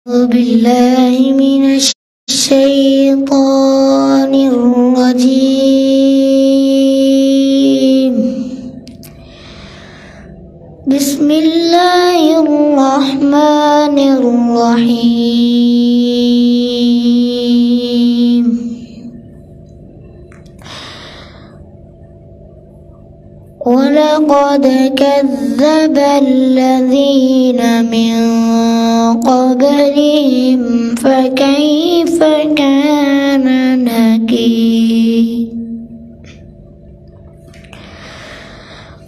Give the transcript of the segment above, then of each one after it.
أعوذ بالله من الشيطان الرجيم. بسم الله الرحمن الرحيم. ولقد كذب الذين من قبلهم فكيف كان نكير.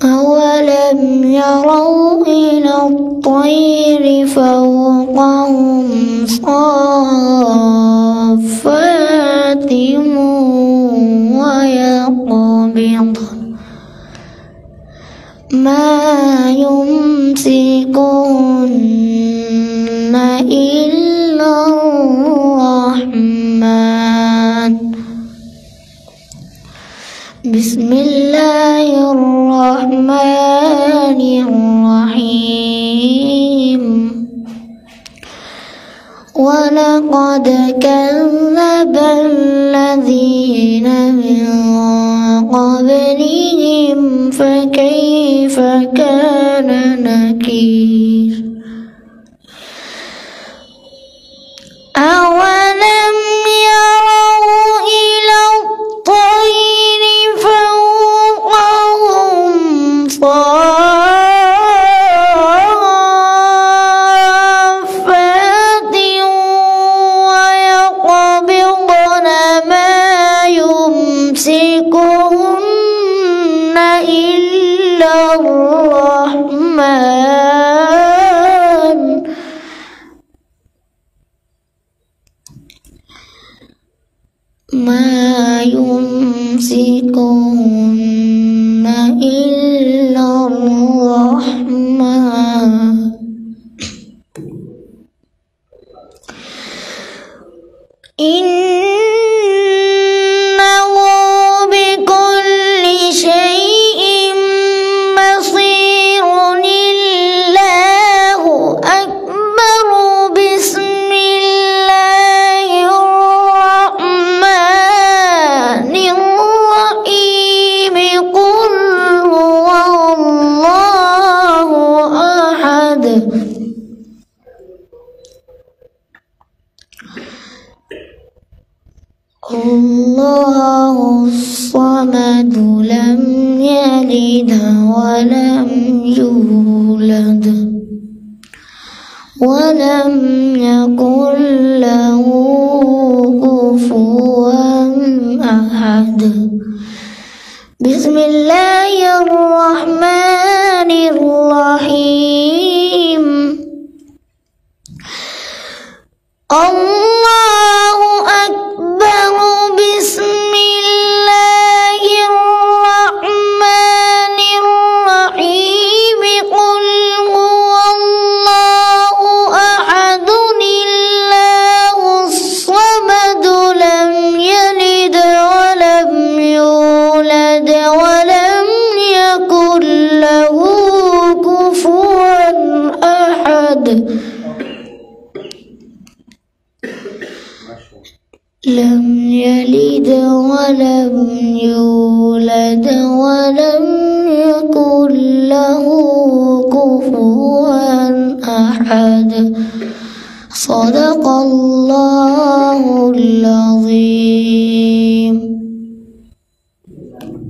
أولم يروا إلى الطير فوقهم صافات ويقبضن ما يمسكهن إلا الرحمن. بسم الله الرحمن الرحيم. ولقد كذب الذين من قبلهم فكيف كان نكير. أولم يروا إلى الطير فوقهم صافات ويقبضن ما يمسكهن إلا الرحمن. ما يمسكهن إلا الرحمن. إنه بكل شيء بصير. الله أكبر. بسم الله الرحمن الرحيم. قل هو الله أحد الله الصمد لم يلد ولم يولد ولم يكن له كفوا أحد. بسم الله الرحمن الرحيم. الله أكبر. بسم الله الرحمن الرحيم. قل هو الله أحد الله الصمد لم يلد ولم يولد ولم يكن له كفوا أحد. لم يلد ولم يولد ولم يكن له كفوا أحد. صدق الله العظيم.